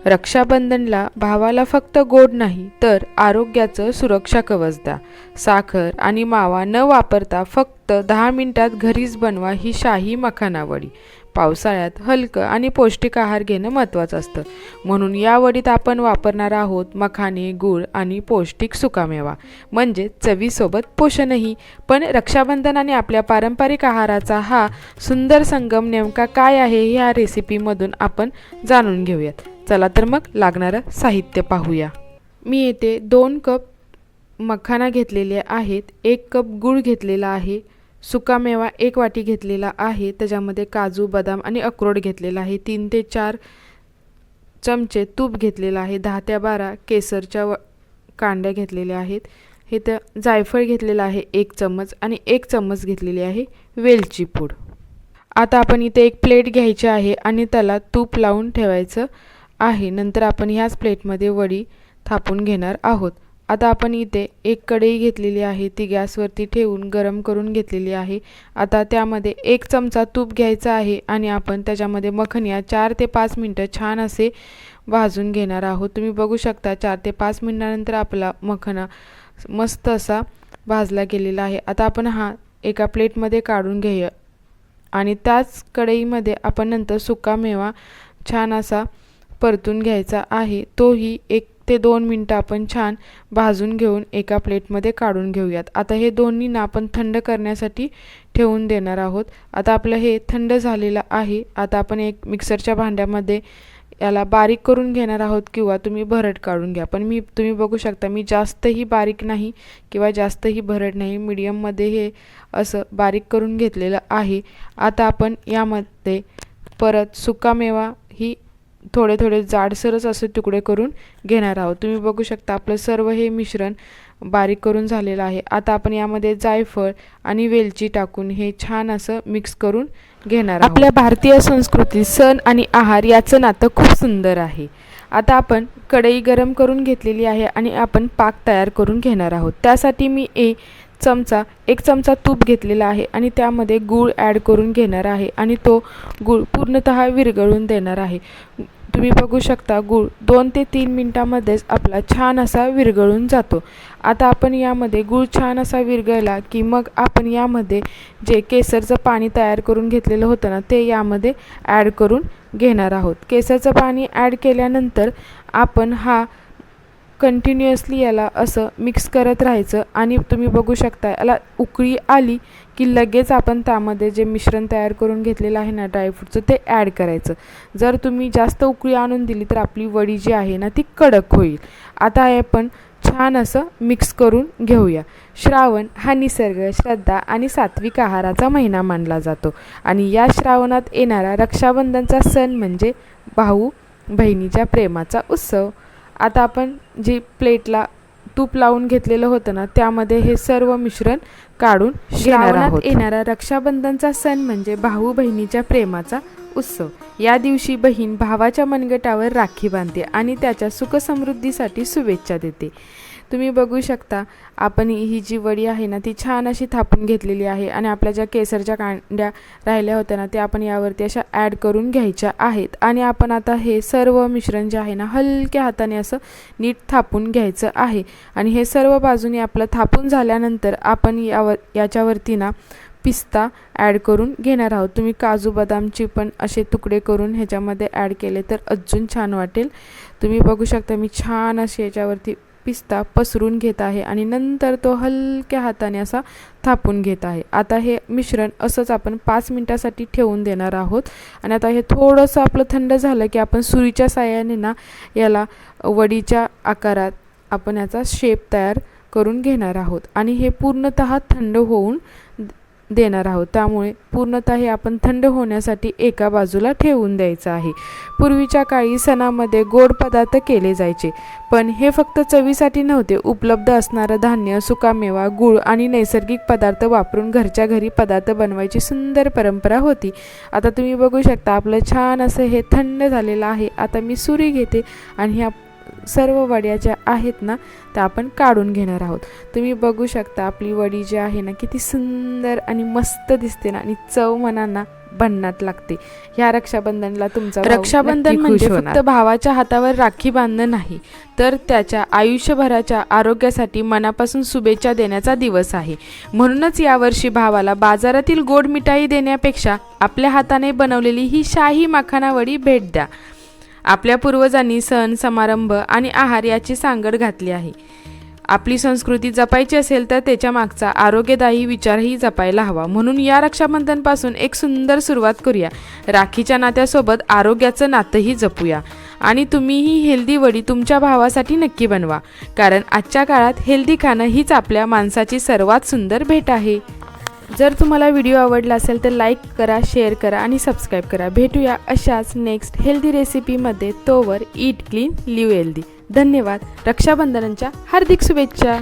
रक्षाबंधनला भावाला फक्त गोड नाही तर आरोग्याचं सुरक्षा कवच द्या. साखर आणि मावा न वापरता फक्त 10 मिनिटात घरीच बनवा ही शाही मखाना वडी. पावसाळ्यात हलकं आणि पौष्टिक आहार घेणं महत्त्वाचं असतं, म्हणून या वडीत आपण वापरणार आहोत मखाने, गूळ आणि पौष्टिक सुकामेवा, म्हणजे चवीसोबत पोषणही. पण रक्षाबंधन आणि आपल्या पारंपरिक आहाराचा हा सुंदर संगम नेमका काय आहे ह्या रेसिपीमधून आपण जाणून घेऊयात. चला तर मग लागणारं साहित्य पाहूया. मी येथे 2 कप मखाना घेतलेले आहेत, 1 कप गूळ घेतलेला आहे, सुकामेवा 1 वाटी घेतलेला आहे, त्याच्यामध्ये काजू, बदाम आणि अक्रोड घेतलेला आहे, 3 ते 4 चमचे तूप घेतलेलं आहे, 10 ते 12 केसरच्या कांड्या घेतलेल्या आहेत, हे तर जायफळ घेतलेलं आहे 1 चम्मच आणि 1 चम्मच घेतलेली आहे वेलची पूड. आता आपण इथे एक प्लेट घ्यायची आहे आणि त्याला तूप लावून ठेवायचं आहे. नंतर आपण ह्याच प्लेटमध्ये वडी थापून घेणार आहोत. आता आपण इथे एक कढई घेतलेली आहे, ती गॅसवरती ठेवून गरम करून घेतलेली आहे. आता त्यामध्ये 1 चमचा तूप घ्यायचा आहे आणि आपण त्याच्यामध्ये मखनिया 4 ते 5 मिनटं छान असे भाजून घेणार आहोत. तुम्ही बघू शकता 4 ते 5 मिनिटानंतर आपला मखना मस्त असा भाजला गेलेला आहे. आता आपण हा एका प्लेटमध्ये काढून घेऊया आणि त्याच कढईमध्ये आपण नंतर सुकामेवा छान असा परतून घ्यायचा आहे. तोही 1 ते 2 मिनटं आपण छान भाजून घेऊन एका प्लेटमध्ये काढून घेऊयात. आता हे दोन्ही ना आपण थंड करण्यासाठी ठेवून देणार आहोत. आता आपलं हे थंड झालेलं आहे. आता आपण एक मिक्सरच्या भांड्यामध्ये याला बारीक करून घेणार आहोत किंवा तुम्ही भरड काढून घ्या. पण तुम्ही बघू शकता मी जास्तही बारीक नाही किंवा जास्तही भरड नाही, मीडियममध्ये हे असं बारीक करून घेतलेलं आहे. आता आपण यामध्ये परत सुकामेवा ही थोडे थोडे जाडसरच असे तुकडे करून घेणार आहोत. तुम्ही बघू शकता आपलं सर्व हे मिश्रण बारीक करून झालेलं आहे. आता आपण यामध्ये जायफळ आणि वेलची टाकून हे छान असं मिक्स करून घेणार आहोत. आपल्या भारतीय संस्कृतीत सण आणि आहार याचं नातं खूप सुंदर आहे. आता आपण कढई गरम करून घेतलेली आहे आणि आपण पाक तयार करून घेणार आहोत. त्यासाठी मी 1 चमचा तूप घेतलेला आहे आणि त्यामध्ये गूळ ॲड करून घेणार आहे आणि तो गूळ पूर्णतः विरघळून देणार आहे. तुम्ही बघू शकता गूळ 2 ते 3 मिनिटांमध्येच आपला छान असा विरघळून जातो. आता आपण यामध्ये गूळ छान असा विरघळला की मग आपण यामध्ये जे केसरचं पाणी तयार करून घेतलेलं होतं ना, ते यामध्ये ॲड करून घेणार आहोत. केसरचं पाणी ॲड केल्यानंतर आपण हा कंटिन्युअसली याला असं मिक्स करत राहायचं आणि तुम्ही बघू शकता याला उकळी आली की लगेच आपण त्यामध्ये जे मिश्रण तयार करून घेतलेलं आहे ना ड्रायफ्रूटचं, ते ॲड करायचं. जर तुम्ही जास्त उकळी आणून दिली तर आपली वडी जी आहे ना ती कडक होईल. आता हे आपण छान असं मिक्स करून घेऊया. श्रावण हा निसर्ग, श्रद्धा आणि सात्विक आहाराचा महिना मानला जातो आणि या श्रावणात येणारा रक्षाबंधनचा सण म्हणजे भाऊ बहिणीच्या प्रेमाचा उत्सव. आता आपण जी प्लेटला तूप लावून घेतलेलं होतं ना, त्यामध्ये हे सर्व मिश्रण काढून घेणार आहोत. येणारा रक्षाबंधनचा सण म्हणजे भाऊ बहिणीच्या प्रेमाचा उत्सव. या दिवशी बहीण भावाच्या मनगटावर राखी बांधते आणि त्याच्या सुखसमृद्धीसाठी शुभेच्छा देते. तुम्ही बघू शकता आपण ही जी वडी आहे ना ती छान अशी थापून घेतलेली आहे आणि आपल्या ज्या केसरच्या कांड्या राहिल्या होत्या ना त्या आपण यावरती अशा ॲड करून घ्यायच्या आहेत आणि आपण आता हे सर्व मिश्रण जे आहे ना हलक्या हाताने असं नीट थापून घ्यायचं आहे. आणि हे सर्व बाजूने आपलं थापून झाल्यानंतर आपण याच्यावरती ना पिस्ता ॲड करून घेणार आहोत. तुम्ही काजू बदामची पण असे तुकडे करून ह्याच्यामध्ये ॲड केले तर अजून छान वाटेल. तुम्ही बघू शकता मी छान असे याच्यावरती पिस्ता पसरून घेत आहे आणि नंतर तो हलक्या हाताने असा थापून घेत आहे. आता हे मिश्रण असंच आपण 5 मिनिटासाठी ठेवून देणार आहोत आणि आता हे थोडंसं आपलं थंड झालं की आपण सुरीच्या साहाय्याने ना याला वडीच्या आकारात आपण याचा शेप तयार करून घेणार आहोत आणि हे पूर्णतः थंड होऊन देणार आहोत. त्यामुळे पूर्णतः हे आपण थंड होण्यासाठी एका बाजूला ठेवून द्यायचं आहे. पूर्वीच्या काळी सणामध्ये गोड पदार्थ केले जायचे, पण हे फक्त चवीसाठी नव्हते. उपलब्ध असणारं धान्य, सुकामेवा, गूळ आणि नैसर्गिक पदार्थ वापरून घरच्या घरी पदार्थ बनवायची सुंदर परंपरा होती. आता तुम्ही बघू शकता आपलं छान असं हे थंड झालेलं आहे. आता मी सुरी घेते आणि ह्या सर्व वड्या ज्या आहेत ना त्या आपण काढून घेणार आहोत. तुम्ही बघू शकता आपली वडी जी आहे ना किती सुंदर आणि मस्त दिसते ना, आणि चव म्हणा ना भन्नाट लागते. ह्या रक्षाबंधनला तुमचा रक्षाबंधन म्हणजे फक्त भावाच्या हातावर राखी बांधणं नाही, तर त्याच्या आयुष्यभराच्या आरोग्यासाठी मनापासून शुभेच्छा देण्याचा दिवस आहे. म्हणूनच यावर्षी भावाला बाजारातील गोड मिठाई देण्यापेक्षा आपल्या हाताने बनवलेली ही शाही मखाना वडी भेट द्या. आपल्या पूर्वजांनी सण समारंभ आणि आहार याची सांगड घातली आहे. आपली संस्कृती जपायची असेल तर त्याच्या मागचा आरोग्यदायी विचारही जपायला हवा. म्हणून या रक्षाबंधनपासून एक सुंदर सुरुवात करूया. राखीच्या नात्यासोबत आरोग्याचं नातंही जपूया. आणि तुम्हीही हेल्दी वडी तुमच्या भावासाठी नक्की बनवा, कारण आजच्या काळात हेल्दी खाणं हीच आपल्या माणसाची सर्वात सुंदर भेट आहे. जर तुम्हाला व्हिडिओ आवडला असेल तर लाईक करा, शेअर करा आणि सबस्क्राईब करा. भेटूया अशाच नेक्स्ट हेल्दी रेसिपीमध्ये. तोवर ईट क्लीन लिव्ह हेल्दी. धन्यवाद. रक्षाबंधनाच्या हार्दिक शुभेच्छा.